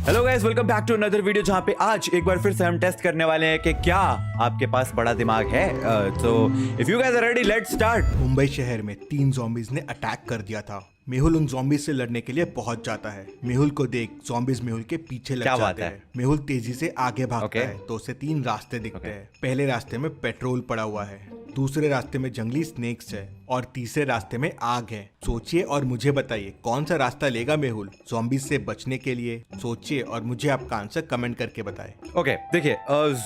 Hello guys, welcome back to another video जहां पे आज एक बार फिर से हम टेस्ट करने वाले हैं कि क्या आपके पास बड़ा दिमाग है। तो if you guys are ready, let's start. Mumbai शहर में 3 ज़ॉम्बीज ने अटैक कर दिया था। मेहुल उन ज़ॉम्बीज से लड़ने के लिए पहुंच जाता है। मेहुल को देख ज़ॉम्बीज मेहुल के पीछे लग जाते हैं। मेहुल तेजी से आगे भागता है तो उसे 3 रास्ते दिखते हैं। पहले रास्ते में पेट्रोल पड़ा हुआ है, दूसरे रास्ते में जंगली स्नेक्स है और तीसरे रास्ते में आग है। सोचिए और मुझे बताइए कौन सा रास्ता लेगा मेहुल ज़ॉम्बीज से बचने के लिए। सोचिए और मुझे आपका आंसर कमेंट करके बताएं। ओके, देखिए,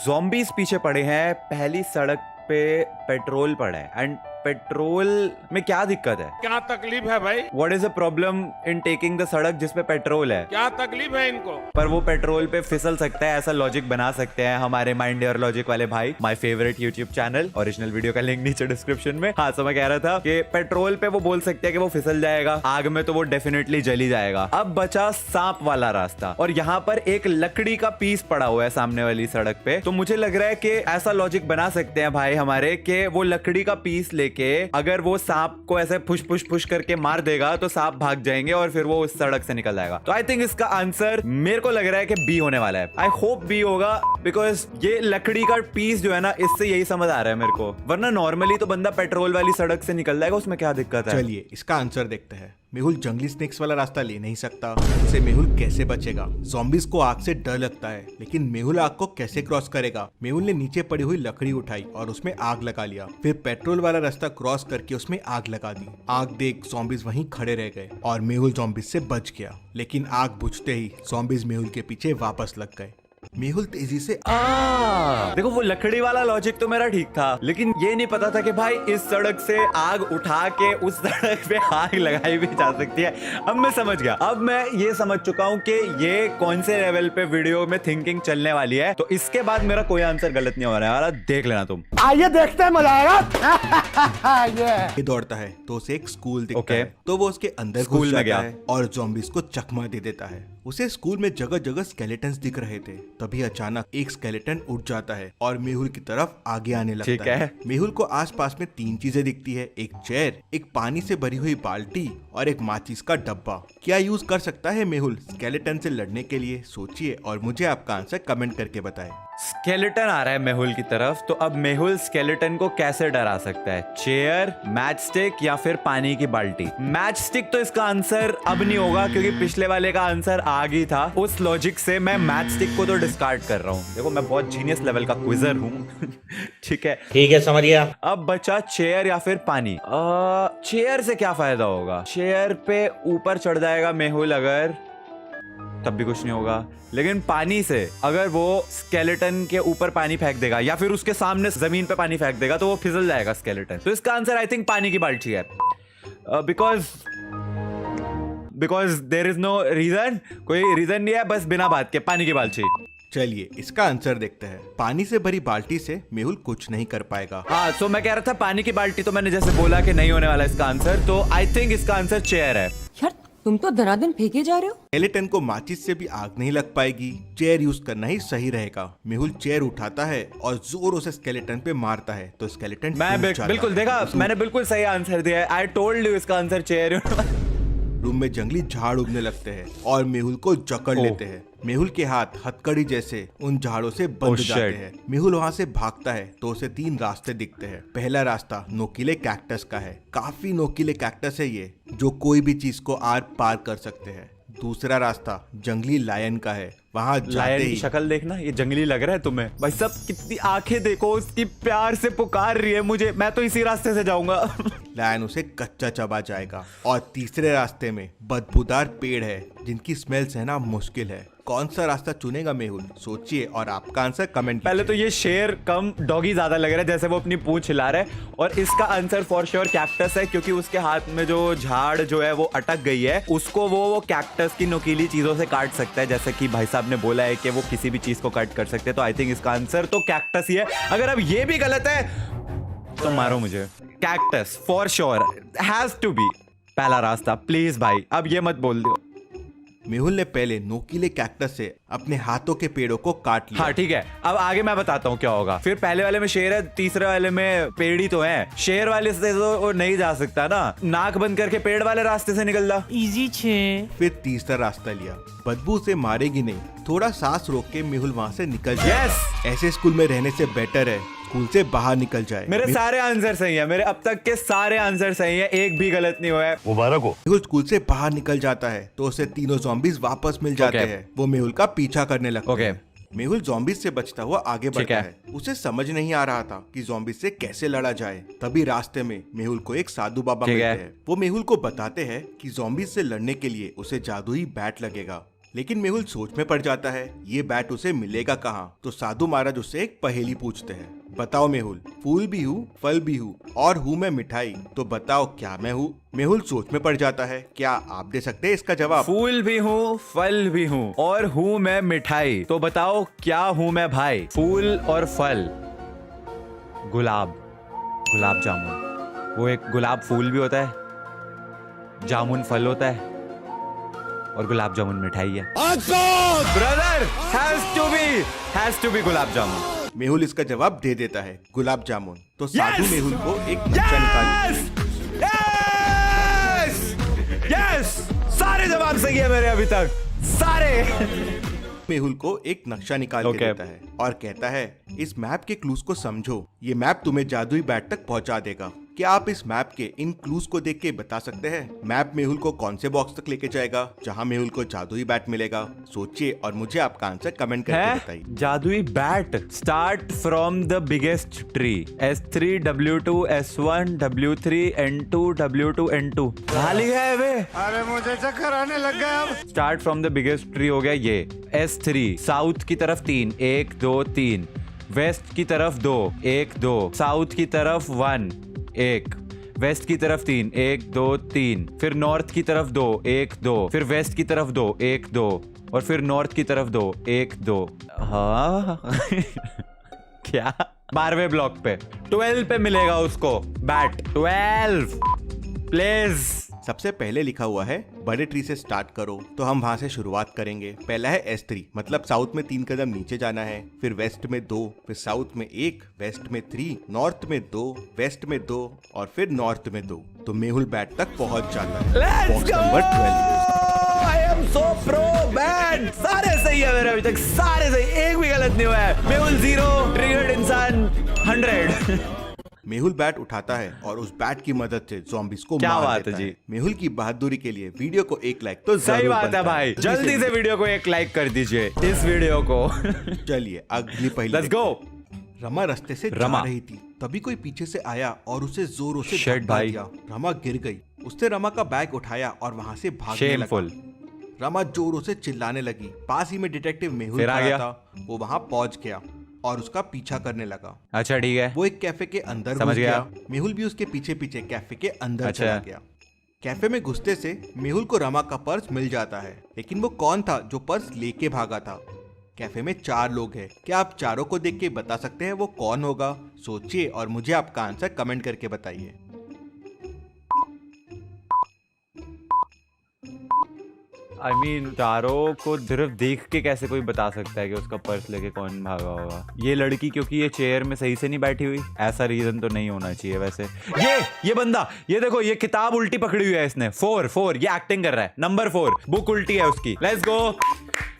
ज़ॉम्बीज पीछे पड़े हैं, पहली सड़क पे पेट्रोल पड़ा है एंड पेट्रोल में क्या दिक्कत है? क्या तकलीफ है भाई? What is the problem in taking the सड़क जिसपे पेट्रोल है? क्या तकलीफ है इनको? पर वो पेट्रोल पे फिसल सकता है, ऐसा लॉजिक बना सकते हैं हमारे माइंड योर लॉजिक वाले भाई। My favourite YouTube channel, original video का लिंक नीचे डिस्क्रिप्शन में। हाँ, तो मैं कह रहा था कि पेट्रोल पे वो बोल सकते हैं कि वो फिसल जाएगा, आग में तो वो डेफिनेटली जली जाएगा। अब बचा सांप वाला रास्ता और यहाँ पर एक लकड़ी का पीस पड़ा हुआ है सामने वाली सड़क पे। तो मुझे लग रहा है कि ऐसा लॉजिक बना सकते हैं भाई हमारे कि वो लकड़ी का पीस लेके अगर वो सांप को ऐसे पुश करके मार देगा तो सांप भाग जाएंगे और फिर वो उस सड़क से निकल जाएगा। तो आई थिंक इसका आंसर मेरे को लग रहा है कि बी होने वाला है। आई होप बी होगा, बिकॉज ये लकड़ी का पीस जो है ना, इससे यही समझ आ रहा है मेरे को। वरना नॉर्मली तो बंदा पेट्रोल वाली सड़क से निकल जाएगा, उसमें क्या दिक्कत है? चलिए इसका आंसर देखते हैं। मेहुल जंगली स्नेक्स वाला रास्ता ले नहीं सकता, इससे मेहुल कैसे बचेगा? ज़ॉम्बीज को आग से डर लगता है, लेकिन मेहुल आग को कैसे क्रॉस करेगा? मेहुल ने नीचे पड़ी हुई लकड़ी उठाई और उसमें आग लगा लिया, फिर पेट्रोल वाला रास्ता क्रॉस करके उसमें आग लगा दी। आग देख ज़ॉम्बीज वहीं खड़े रह गए और मेहुल ज़ॉम्बीज से बच गया, लेकिन आग बुझते ही ज़ॉम्बीज मेहुल के पीछे वापस लग गए। मेहुल तेजी से देखो, वो लकड़ी वाला लॉजिक तो मेरा ठीक था, लेकिन ये नहीं पता था कि भाई इस सड़क से आग उठा के उस सड़क पे आग लगाई भी जा सकती है। अब मैं समझ गया, अब मैं ये समझ चुका हूँ कि ये कौन से लेवल पे वीडियो में थिंकिंग चलने वाली है। तो इसके बाद मेरा कोई आंसर गलत नहीं हो रहा है, देख लेना तुम। आइए देखते हैं, मजा आएगा। ये दौड़ता है तो उसे एक स्कूल दिखता है, तो वो उसके अंदर स्कूल में गया है और ज़ॉम्बीज को चकमा दे देता है। उसे स्कूल में जगह जगह स्केलेटन्स दिख रहे थे, तभी अचानक एक स्केलेटन उठ जाता है और मेहुल की तरफ आगे आने लगता है। मेहुल को आसपास में 3 चीजें दिखती है, एक चेयर, एक पानी से भरी हुई बाल्टी और एक माचिस का डब्बा। क्या यूज कर सकता है मेहुल स्केलेटन से लड़ने के लिए? सोचिए और मुझे आपका आंसर कमेंट करके बताएं। स्केलेटन आ रहा है मेहुल की तरफ, तो अब मेहुल स्केलेटन को कैसे डरा सकता है? चेयर, मैच स्टिक या फिर पानी की बाल्टी? मैच स्टिक तो इसका आंसर अब नहीं होगा, क्योंकि पिछले वाले का आंसर आग ही था। उस लॉजिक से मैं मैच स्टिक को तो डिस्कार्ड कर रहा हूँ। देखो, मैं बहुत जीनियस लेवल का क्विजर हूँ। ठीक है, समझ गया। अब बचा चेयर या फिर पानी। चेयर से क्या फायदा होगा? चेयर पे ऊपर चढ़ जाएगा मेहुल अगर, तब भी कुछ नहीं होगा। लेकिन पानी से अगर वो स्केलेटन के ऊपर पानी फेंक देगा या फिर उसके सामने जमीन पे पानी फेंक देगा तो वो फिसल जाएगा स्केलेटन। तो इसका आंसर आई थिंक पानी की बाल्टी है, because there is no reason, कोई रीजन नहीं है, बस बिना बात के पानी की बाल्टी। चलिए इसका आंसर देखते हैं। पानी से भरी बाल्टी से मेहुल कुछ नहीं कर पाएगा। हाँ, तो मैं कह रहा था पानी की बाल्टी, तो मैंने जैसे बोला कि नहीं होने वाला इसका आंसर, तो आई थिंक इसका आंसर चेयर है। यार, तुम तो धनाधन फेंके जा रहे हो। स्केलेटन को माचिस से भी आग नहीं लग पाएगी, चेयर यूज करना ही सही रहेगा। मेहुल चेयर उठाता है और जोरों से स्केलेटन पे मारता है तो स्केलेटन मैं बिल्कुल देखा, मैंने बिल्कुल सही आंसर दिया है। आई टोल्ड यू इसका आंसर चेयर। रूम में जंगली झाड़ उगने लगते हैं और मेहुल को जकड़ लेते हैं। मेहुल के हाथ हथकड़ी जैसे उन झाड़ों से बंध जाते हैं। मेहुल वहाँ से भागता है तो उसे 3 रास्ते दिखते हैं। पहला रास्ता नोकीले कैक्टस का है, काफी नोकीले कैक्टस है ये, जो कोई भी चीज को आर पार कर सकते हैं। दूसरा रास्ता जंगली लायन का है, वहाँ लायन की शक्ल देखना, ये जंगली लग रहा है तुम्हें भाई साहब, कितनी आंखें देखो उसकी, प्यार से पुकार रही है मुझे, मैं तो इसी रास्ते से जाऊंगा। लायन उसे कच्चा चबा जाएगा। और तीसरे रास्ते में बदबूदार पेड़ है जिनकी स्मेल सहना मुश्किल है। कौन सा रास्ता चुनेगा मेहुल? सोचिए और आपका आंसर कमेंट पहले तो ये शेर कम डॉगी ज्यादा लग रहा है, जैसे वो अपनी पूंछ हिला रहा है। और इसका आंसर फॉर श्योर कैक्टस है, क्योंकि उसके हाथ में जो झाड़ जो है वो अटक गई है, उसको वो कैक्टस की नुकीली चीजों से काट सकता है, जैसे कि भाई साहब ने बोला है कि वो किसी भी चीज को कट कर सकते हैं। तो आई थिंक इसका आंसर तो कैक्टस ही है। अगर अब ये भी गलत है तो मारो मुझे। Cactus for sure has to be पहला रास्ता। प्लीज भाई, अब ये मत बोल दो। मेहुल ने पहले नोकीले कैक्टस से अपने हाथों के पेड़ों को काट लिया। हाँ ठीक है, अब आगे मैं बताता हूँ क्या होगा। फिर पहले वाले में शेर है, तीसरे वाले में पेड़ तो है। शेर वाले से तो वो नहीं जा सकता ना, नाक बंद करके पेड़ वाले रास्ते से निकल जा। इजी छे। फिर तीसरा रास्ता लिया। बदबू से मारेगी नहीं, थोड़ा सांस रोक के मेहुल वहाँ से निकल जाए। ऐसे स्कूल में रहने से बेटर है स्कूल से बाहर निकल जाए। मेरे सारे आंसर सही है, मेरे अब तक के सारे आंसर सही है, एक भी गलत नहीं हुआ है। मुबारक हो। मेहुल स्कूल से बाहर निकल जाता है तो उसे तीनों ज़ॉम्बीज़ वापस मिल जाते हैं। वो मेहुल का पीछा करने लगते हैं। मेहुल ज़ॉम्बीज़ से बचता हुआ आगे बढ़ता है। उसे समझ नहीं आ रहा था कि ज़ॉम्बीज़ से कैसे लड़ा जाए। तभी रास्ते में मेहुल को एक साधु बाबा मिलते हैं। वो मेहुल को बताते हैं कि ज़ॉम्बीज़ से लड़ने के लिए उसे जादुई बैट लगेगा। लेकिन मेहुल सोच में पड़ जाता है ये बैट उसे मिलेगा कहाँ। तो साधु महाराज उससे एक पहेली पूछते हैं। बताओ मेहुल, फूल भी हूँ, फल भी हूँ और हूँ मैं मिठाई, तो बताओ क्या मैं हूँ। मेहुल सोच में पड़ जाता है। क्या आप दे सकते हैं इसका जवाब? फूल भी हूँ, फल भी हूँ और हूँ मैं मिठाई, तो बताओ क्या हूँ मैं भाई। फूल और फल, गुलाब, गुलाब जामुन। वो एक गुलाब फूल भी होता है, जामुन फल होता है और गुलाब जामुन मिठाई है। Brother, has to B gulab jamun. Mehul इसका जवाब दे देता है, गुलाब जामुन। तो साधु मेहुल को एक नक्शा निकाल। यस, सारे जवाब सही है मेरे अभी तक, सारे। मेहुल को एक नक्शा निकाल के देता है और कहता है इस मैप के क्लूज को समझो, ये मैप तुम्हें जादुई बैट तक पहुंचा देगा। क्या आप इस मैप के इन क्लूज को देख के बता सकते हैं मैप मेहुल को कौन से बॉक्स तक लेके जाएगा जहां मेहुल को जादुई बैट मिलेगा? सोचिए और मुझे आपका आंसर कमेंट करके बताइए। जादुई bat, start from the biggest tree, S3 W2 S1 W3 N2 W2 N2। कहाँ लिखा है बे? अरे मुझे चक्कर आने लग गया अब। Start from the biggest tree हो गया ये। S3 साउथ की तरफ 3, 1 2 3, वेस्ट की तरफ 2, 1 2, साउथ की तरफ 1 1, वेस्ट की तरफ 3, 1 2 3, फिर नॉर्थ की तरफ 2, 1 2, फिर वेस्ट की तरफ 2, 1 2, और फिर नॉर्थ की तरफ 2, 1 2। हाँ क्या? 12वें ब्लॉक पे 12 पे मिलेगा उसको बैट। 12 प्लीज। सबसे पहले लिखा हुआ है बड़े ट्री से स्टार्ट करो, तो हम वहाँ से शुरुआत करेंगे। पहला है S3, मतलब साउथ में 3 कदम नीचे जाना है, फिर वेस्ट में 2, फिर साउथ में 1, वेस्ट में 3, नॉर्थ में 2, वेस्ट में 2 और फिर नॉर्थ में 2। तो मेहुल बैट तक पहुंच जाता है। Box number 12। I am so pro man. सारे सही है मेरे अभी तक, सारे सही, एक भी गलत नहीं हुआ है। मेहुल 0, ट्रिगर्ड इंसान 100। मेहुल बैट उठाता है और उस बैट की मदद से ज़ॉम्बीज़ को क्या मार बात देता है जी। मेहुल की बहादुरी के लिए वीडियो को एक लाइक तो सही जरूर बात है बनता भाई, जल्दी से वीडियो को एक लाइक कर दीजिए इस वीडियो को। चलिए अगली पहली लेट्स गो। रमा रास्ते से जा रही थी, तभी कोई पीछे से आया और उसे जोरों से धक्का दिया। रमा गिर गई। उसने रमा का बैग उठाया और वहां से भागने लगा। रमा जोरों से चिल्लाने लगी। पास ही में डिटेक्टिव मेहुल खड़ा था, वो वहां पहुंच गया और उसका पीछा करने लगा। अच्छा ठीक है। वो एक कैफे के अंदर घुस गया। मेहुल भी उसके पीछे पीछे कैफे के अंदर चला गया। कैफे में घुसते से मेहुल को रमा का पर्स मिल जाता है, लेकिन वो कौन था जो पर्स लेके भागा था? कैफे में 4 लोग हैं। क्या आप चारों को देख के बता सकते हैं वो कौन होगा? सोचिए और मुझे आपका आंसर कमेंट करके बताइए। I mean, चारों को सिर्फ देख के कैसे कोई बता सकता है कि उसका पर्स लेके कौन भागा होगा? ये लड़की क्योंकि ये चेयर में सही से नहीं बैठी हुई, ऐसा रीजन तो नहीं होना चाहिए वैसे। ये बंदा, ये देखो, ये किताब उल्टी पकड़ी हुई है इसने। 4 ये एक्टिंग कर रहा है। नंबर 4 बुक उल्टी है उसकी। लेट्स गो,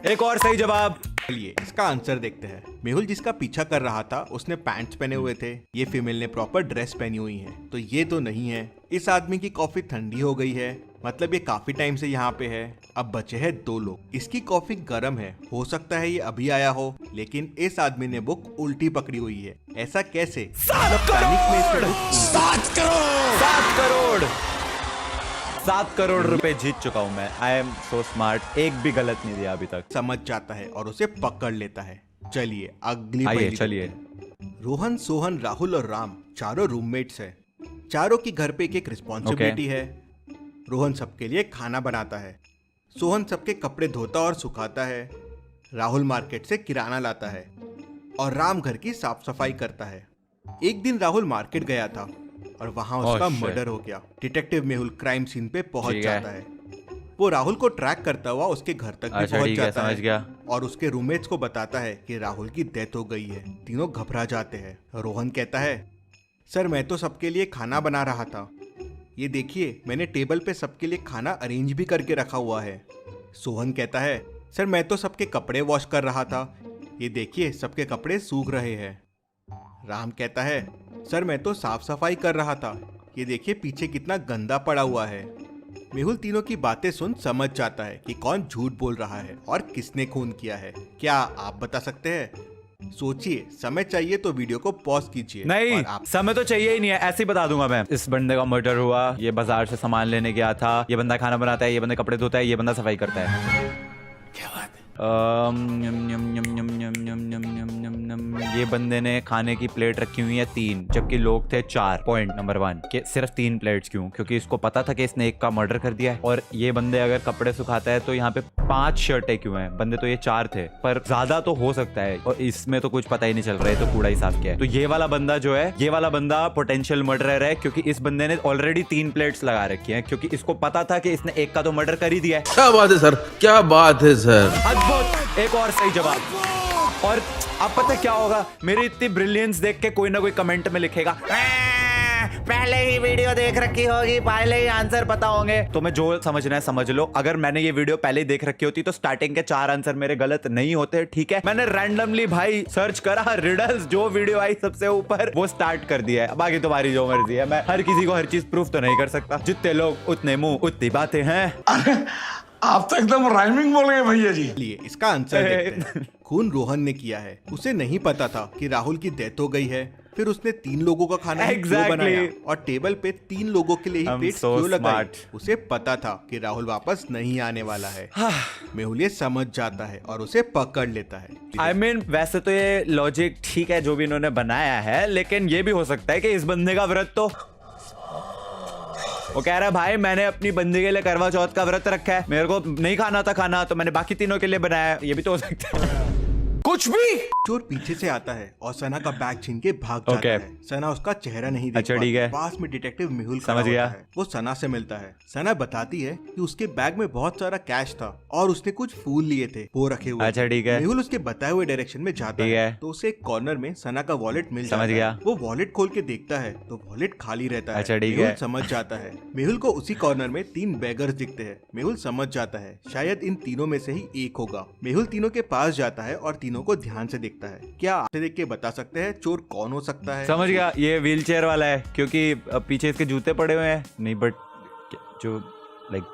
एक और सही जवाब। चलिए इसका आंसर देखते हैं। मेहुल जिसका पीछा कर रहा था उसने पैंट्स पहने हुए थे। ये फीमेल ने प्रॉपर ड्रेस पहनी हुई है, तो ये तो नहीं है। इस आदमी की कॉफी ठंडी हो गई है, मतलब ये काफी टाइम से यहाँ पे है। अब बचे हैं 2 लोग। इसकी कॉफी गर्म है, हो सकता है ये अभी आया हो, लेकिन इस आदमी ने बुक उल्टी पकड़ी हुई है। ऐसा कैसे? 7 करोड़ रुपए जीत चुका हूँ मैं। आई एम सो स्मार्ट, एक भी गलत नहीं दिया अभी तक। समझ जाता है और उसे पकड़ लेता है। चलिए अगली आइए, पहेली चलिए। देखते हैं। रोहन, सोहन, राहुल और राम चारों रूममेट्स हैं। चारों की घर पे एक रिस्पॉन्सिबिलिटी है। रोहन सबके लिए खाना बनाता है, सोहन सबके कपड़े धोता और सुखाता है, राहुल मार्केट से किराना लाता है और राम घर की साफ सफाई करता है। एक दिन राहुल मार्केट गया था और वहां उसका मर्डर हो गया। डिटेक्टिव मेहुल क्राइम सीन पे पहुंच जाता है। वो राहुल को ट्रैक करता हुआ उसके घर तक भी अच्छा, पहुंच ठीक है, जाता समझ है गया। और उसके रूममेट्स को बताता है कि राहुल की डेथ हो गई है। तीनों घबरा जाते हैं। रोहन कहता है, सर मैं तो सबके लिए खाना बना रहा था, ये देखिए मैंने टेबल पे सबके लिए खाना अरेंज भी करके रखा हुआ है। सोहन कहता है, सर मैं तो सबके कपड़े वॉश कर रहा था, ये देखिए सबके कपड़े सूख रहे हैं। राम कहता है, सर मैं तो साफ सफाई कर रहा था, ये देखिए पीछे कितना गंदा पड़ा हुआ है। मेहुल तीनों की बातें सुन समझ जाता है कि कौन झूठ बोल रहा है और किसने खून किया है। क्या आप बता सकते हैं? सोचिए, समय चाहिए तो वीडियो को पॉज कीजिए। नहीं, समय तो चाहिए ही नहीं है, ऐसे ही बता दूंगा मैं। इस बंदे का मर्डर हुआ, ये बाजार से सामान लेने गया था, ये बंदा खाना बनाता है, ये बंदा कपड़े धोता है, ये बंदा सफाई करता है। क्या बात है? ये बंदे ने खाने की प्लेट रखी हुई है 3, जबकि लोग थे 4। पॉइंट नंबर 1 कि सिर्फ 3 प्लेट्स क्यों? क्योंकि इसको पता था कि इसने एक का मर्डर कर दिया है। और ये बंदे अगर कपड़े सुखाता है तो यहाँ पे 5 शर्टें क्यों हैं? बंदे तो ये 4 थे, पर ज्यादा तो हो सकता है, और इसमें तो कुछ पता ही नहीं चल रहा है, तो कूड़ा ही साफ किया है। तो ये वाला बंदा जो है, ये वाला बंदा पोटेंशियल मर्डरर है, क्योंकि इस बंदे ने ऑलरेडी 3 प्लेट्स लगा रखी है, क्योंकि इसको पता था कि इसने एक का तो मर्डर कर ही दिया है। क्या बात है सर, क्या बात है सर। अद्भुत, एक और सही जवाब। और अब पता क्या होगा, मेरी इतनी ब्रिलियंस देख के कोई ना कोई कमेंट में लिखेगा, पहले ही वीडियो देख रखी होगी, पहले ही आंसर पता होंगे। तो मैं जो समझना है समझ लो। अगर मैंने ये वीडियो पहले ही देख रखी होती तो स्टार्टिंग के 4 आंसर मेरे गलत नहीं होते, ठीक है? मैंने रैंडमली भाई सर्च करा रिडल्स, जो वीडियो आई सबसे ऊपर वो स्टार्ट कर दिया है। बाकी तुम्हारी जो मर्जी है, मैं हर किसी को हर चीज प्रूफ तो नहीं कर सकता। जितने लोग उतने मुंह उतनी बातें हैं। आप तो एकदम राइमिंग बोल गए भैया जी। लिए इसका आंसर देखते हैं। खून रोहन ने किया है। उसे नहीं पता था कि राहुल की डेथ हो गई है। फिर उसने 3 लोगों का खाना क्यों बनाया और टेबल पे 3 लोगों के लिए ही प्लेट क्यों लगाई? उसे पता था कि राहुल वापस नहीं आने वाला है। मेहुल ये समझ जाता है और उसे पकड़ लेता है। I mean, वैसे तो ये लॉजिक ठीक है जो भी इन्होंने बनाया है, लेकिन ये भी हो सकता है कि इस बंदे का व्रत तो, वो कह रहा है भाई मैंने अपनी बंदी के लिए करवा चौथ का व्रत रखा है, मेरे को नहीं खाना था खाना, तो मैंने बाकी तीनों के लिए बनाया। ये भी तो हो सकता है। कुछ भी। चोर पीछे से आता है और सना का बैग छीन के भाग जाता है। सना उसका चेहरा नहीं देख अच्छा, ठीक है। पास में डिटेक्टिव मेहुल समझ गया। है। वो सना से मिलता है। सना बताती है कि उसके बैग में बहुत सारा कैश था और उसने कुछ फूल लिए थे, वो रखे हुए। अच्छा, ठीक है। मेहुल उसके बताए हुए डायरेक्शन में जाता है तो उसे एक कॉर्नर में सना का वॉलेट मिल जाता है। वो वॉलेट खोल के देखता है तो वॉलेट खाली रहता है। अच्छा, ठीक मेहुल है। समझ जाता है। मेहुल को उसी कॉर्नर में 3 बेगर्स दिखते हैं। मेहुल समझ जाता है शायद इन तीनों में से ही एक होगा। मेहुल तीनों के पास जाता है और तीनों को ध्यान से देखता है। क्या देख के बता सकते हैं चोर कौन हो सकता है? समझ गया, ये व्हील चेयर वाला है, क्योंकि पीछे इसके जूते पड़े हुए हैं। नहीं, बट जो लाइक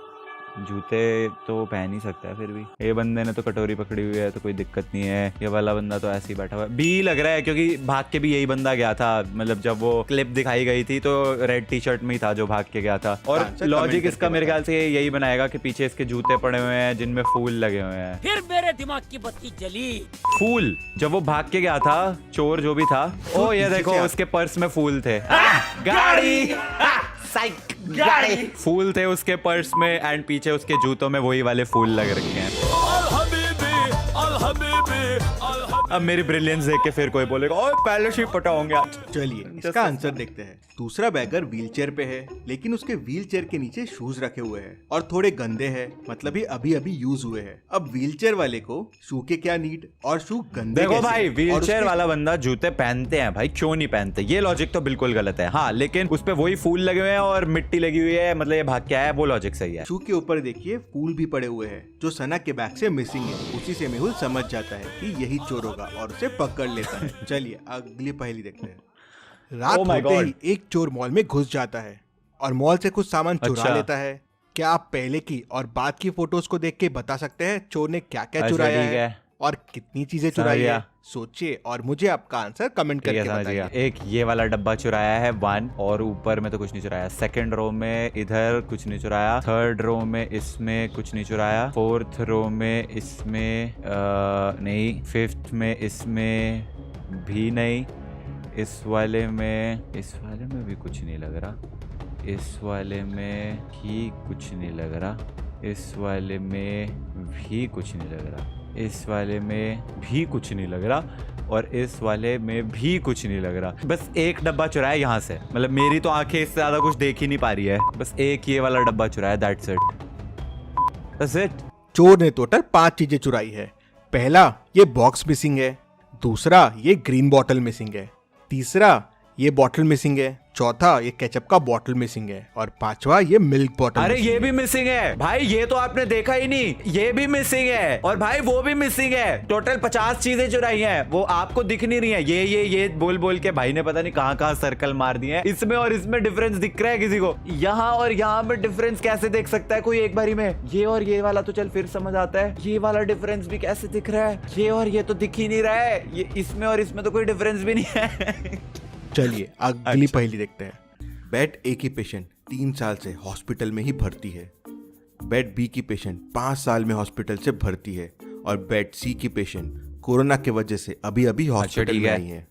जूते तो पहन ही सकता है। फिर भी ये बंदे ने तो कटोरी पकड़ी हुई है, तो कोई दिक्कत नहीं है। ये वाला बंदा तो ऐसे ही बैठा हुआ है। बी लग रहा है, क्योंकि भाग के भी यही बंदा गया था। मतलब जब वो क्लिप दिखाई गई थी तो रेड टी शर्ट में ही था जो भाग के गया था। और लॉजिक इसका मेरे ख्याल से यही बनाएगा कि पीछे इसके जूते पड़े हुए हैं जिनमें फूल लगे हुए हैं। फिर मेरे दिमाग की बत्ती जली। फूल जब वो भाग के गया था, चोर जो भी था, ओ ये देखो उसके पर्स में फूल थे। गाड़ी गाड़ी फूल थे उसके पर्स में, एंड पीछे उसके जूतों में वही वाले फूल लग रखे हैं। अब मेरी ब्रिलियंस देख के फिर कोई बोलेगा ओए पहले से ही पता होंगे आज। चलिए इसका आंसर देखते हैं। दूसरा बैगर व्हीलचेयर पे है, लेकिन उसके व्हीलचेयर के नीचे शूज रखे हुए हैं और थोड़े गंदे हैं, मतलब ये अभी अभी यूज हुए हैं। अब व्हीलचेयर वाले को शू के क्या नीड और शू गंदे देखो कैसे? भाई, व्हीलचेयर उसके... वाला बंदा जूते पहनते हैं भाई, क्यों नहीं पहनते? ये लॉजिक तो बिल्कुल गलत है। हाँ, लेकिन उस पे वही फूल लगे हुए हैं और मिट्टी लगी हुई है, मतलब ये भाग के आया है, वो लॉजिक सही है। शू के ऊपर देखिए फूल भी पड़े हुए हैं जो सना के बैग से मिसिंग है। उसी से मेहुल समझ जाता है कि यही चोर होगा और उसे पकड़ लेता है। चलिए अगली पहेली देखते हैं। रात होते ही एक चोर मॉल में घुस जाता है और मॉल से कुछ सामान चुरा लेता है। क्या आप पहले की और बाद की फोटोज को देख के बता सकते हैं चोर ने क्या क्या चुराया है और कितनी चीजें चुराई है? सोचिए और मुझे आपका आंसर कमेंट करके बताइए। एक ये वाला डब्बा चुराया है 1, और ऊपर में तो कुछ नहीं चुराया। सेकंड रो में इधर कुछ नहीं चुराया। थर्ड रो में इसमें कुछ नहीं चुराया। फोर्थ रो में इसमें नहीं। फिफ्थ में इसमें भी नहीं। इस वाले में भी कुछ नहीं लग रहा। इस वाले में भी कुछ नहीं लग रहा। इस वाले में भी कुछ नहीं लग रहा। इस वाले में भी कुछ नहीं लग रहा और इस वाले में भी कुछ नहीं लग रहा। बस एक डब्बा चुराया यहाँ से, मतलब मेरी तो आंखें इससे ज्यादा कुछ देख ही नहीं पा रही है। बस एक ये वाला डब्बा चुराया, दैट्स इट। That's it. चोर ने टोटल 5 चीजें चुराई है। पहला, ये बॉक्स मिसिंग है। दूसरा, ये ग्रीन बॉटल मिसिंग है। तीसरा, ये बॉटल मिसिंग है। चौथा, ये केचप का बॉटल मिसिंग है। और पांचवा, ये मिल्क बॉटल। अरे ये भी मिसिंग है भाई, ये तो आपने देखा ही नहीं, ये भी मिसिंग है और भाई वो भी मिसिंग है। टोटल 50 चीजें चुराई हैं, वो आपको दिख नहीं रही है। ये बोल बोल के भाई ने पता नहीं कहाँ सर्कल मार दिए हैं। इसमें और इसमें डिफरेंस दिख रहा है किसी को? यहाँ और यहाँ में डिफरेंस कैसे देख सकता है कोई एक बारी में? ये और ये वाला तो चल फिर समझ आता है, ये वाला डिफरेंस भी कैसे दिख रहा है? ये और ये तो दिख ही नहीं रहा है, ये इसमें और इसमें तो कोई डिफरेंस भी नहीं है। चलिए अगली पहेली देखते हैं। बेड ए की पेशेंट 3 साल से हॉस्पिटल में ही भर्ती है। बेड बी की पेशेंट 5 साल में हॉस्पिटल से भर्ती है। और बेड सी की पेशेंट कोरोना की वजह से अभी अभी हॉस्पिटल में आई है।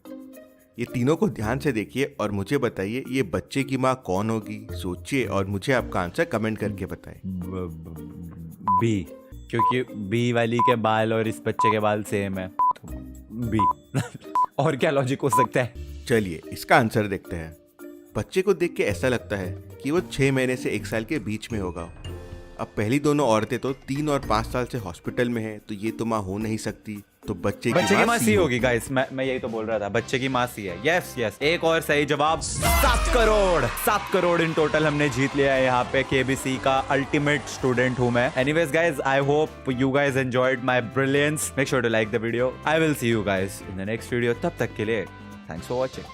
ये तीनों को ध्यान से देखिए और मुझे बताइए ये बच्चे की माँ कौन होगी। सोचिए और मुझे आपका आंसर कमेंट करके बताएं। बी, क्योंकि बी वाली के बाल और इस बच्चे के बाल सेम है, तो बी। और क्या लॉजिक हो सकता है? चलिए इसका आंसर देखते हैं। बच्चे को देख के ऐसा लगता है कि वो 6 महीने से 1 साल के बीच में होगा। अब पहली दोनों औरतें तो 3 और 5 साल से हॉस्पिटल में है, तो ये तो माँ हो नहीं सकती, तो बच्चे की माँ सी होगी गाइस। मैं यही तो बोल रहा था, बच्चे की माँ सी है। यस यस, एक और सही जवाब। 7 करोड़ इन टोटल हमने जीत लिया है यहाँ पे। केबीसी का अल्टीमेट स्टूडेंट हूँ मैं। Anyways guys, I hope you guys enjoyed my brilliance. Make sure to like the video. I will see you guys in the next video. तब तक के लिए थैंक्स फॉर वॉचिंग।